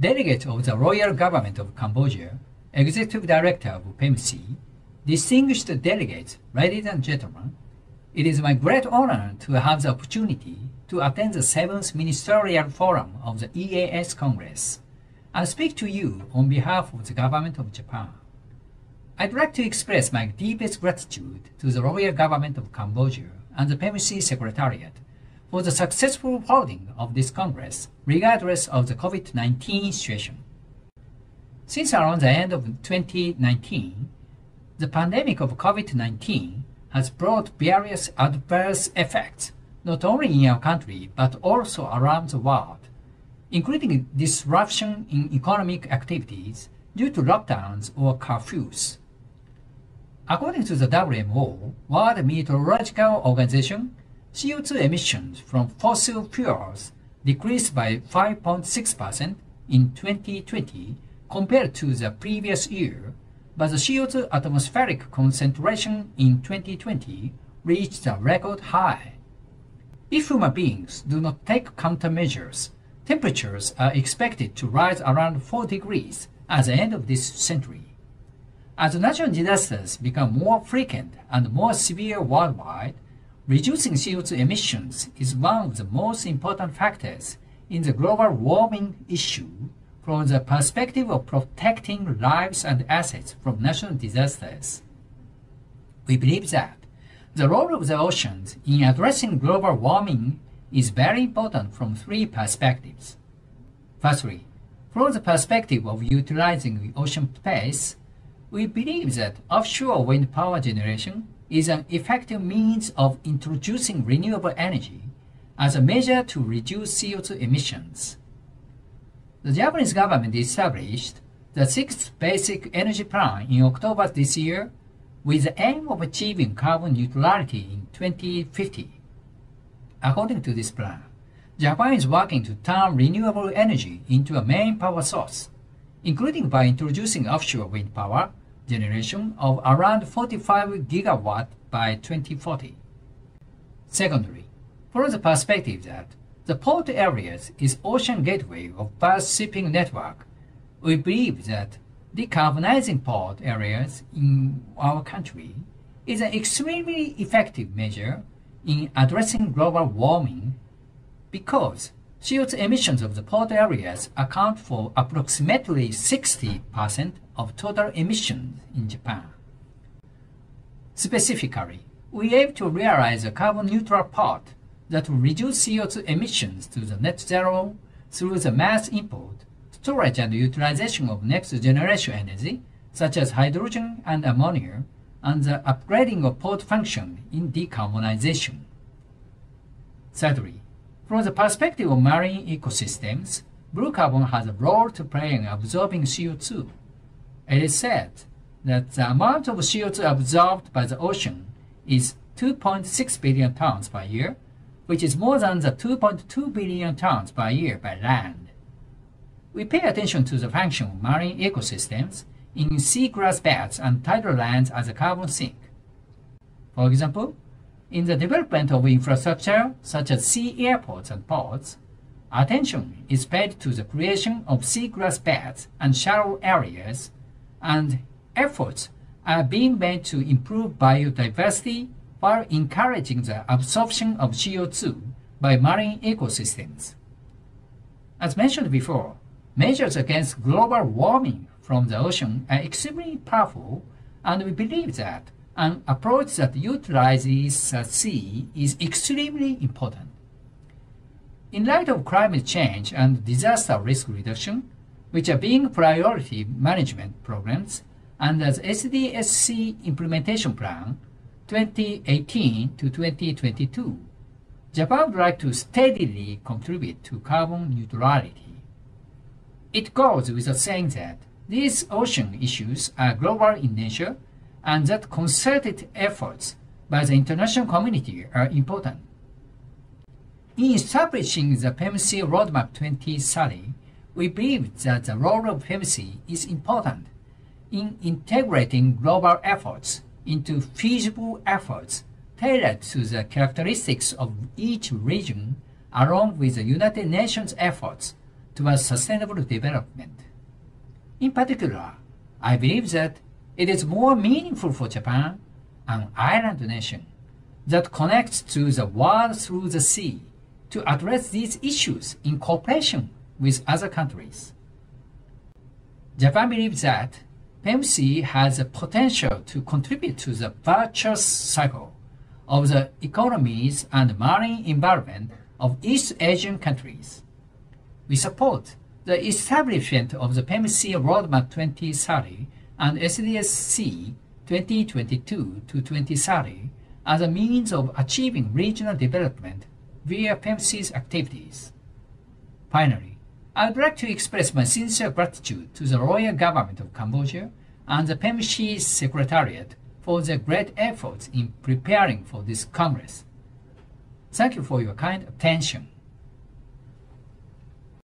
delegate of the Royal Government of Cambodia, Executive Director of PEMSEA, distinguished delegates, ladies and gentlemen, it is my great honor to have the opportunity to attend the Seventh Ministerial Forum of the EAS Congress and speak to you on behalf of the Government of Japan. I'd like to express my deepest gratitude to the Royal Government of Cambodia and the PEMSEA Secretariat for the successful holding of this Congress, regardless of the COVID-19 situation. Since around the end of 2019, the pandemic of COVID-19 has brought various adverse effects, not only in our country but also around the world, including disruption in economic activities due to lockdowns or curfews. According to the WMO, World Meteorological Organization, CO2 emissions from fossil fuels decreased by 5.6% in 2020 compared to the previous year, but the CO2 atmospheric concentration in 2020 reached a record high. If human beings do not take countermeasures, temperatures are expected to rise around 4 degrees at the end of this century. As natural disasters become more frequent and more severe worldwide, reducing CO2 emissions is one of the most important factors in the global warming issue from the perspective of protecting lives and assets from natural disasters. We believe that the role of the oceans in addressing global warming is very important from 3 perspectives. Firstly, from the perspective of utilizing the ocean space, we believe that offshore wind power generation is an effective means of introducing renewable energy as a measure to reduce CO2 emissions. The Japanese government established the 6th Basic Energy Plan in October this year with the aim of achieving carbon neutrality in 2050. According to this plan, Japan is working to turn renewable energy into a main power source, including by introducing offshore wind power generation of around 45 gigawatts by 2040. Secondly, from the perspective that the port areas is ocean gateway of vast shipping network, we believe that decarbonizing port areas in our country is an extremely effective measure in addressing global warming because CO2 emissions of the port areas account for approximately 60% of total emissions in Japan. Specifically, we aim to realize a carbon-neutral port that will reduce CO2 emissions to the net zero through the mass import, storage and utilization of next-generation energy, such as hydrogen and ammonia, and the upgrading of port function in decarbonization. Thirdly, from the perspective of marine ecosystems, blue carbon has a role to play in absorbing CO2. It is said that the amount of CO2 absorbed by the ocean is 2.6 billion tons per year, which is more than the 2.2 billion tons per year by land. We pay attention to the function of marine ecosystems in seagrass beds and tidal lands as a carbon sink. For example, in the development of infrastructure such as sea airports and ports, attention is paid to the creation of seagrass beds and shallow areas, and efforts are being made to improve biodiversity while encouraging the absorption of CO2 by marine ecosystems. As mentioned before, measures against global warming from the ocean are extremely powerful, and we believe that an approach that utilizes the sea is extremely important. In light of climate change and disaster risk reduction, which are being priority management programs under the SDS-SEA Implementation Plan 2018 to 2022, Japan would like to steadily contribute to carbon neutrality. It goes without saying that these ocean issues are global in nature and that concerted efforts by the international community are important. In establishing the PEMSEA Roadmap 2030, we believe that the role of PEMSEA is important in integrating global efforts into feasible efforts tailored to the characteristics of each region, along with the United Nations efforts towards sustainable development. In particular, I believe that it is more meaningful for Japan, an island nation that connects to the world through the sea, to address these issues in cooperation with other countries. Japan believes that PEMSEA has the potential to contribute to the virtuous cycle of the economies and marine environment of East Asian countries. We support the establishment of the PEMSEA Roadmap 2030 and SDS-SEA 2022 to 2030 as a means of achieving regional development via PEMSEA's activities. Finally, I would like to express my sincere gratitude to the Royal Government of Cambodia and the PEMSEA Secretariat for their great efforts in preparing for this Congress. Thank you for your kind attention.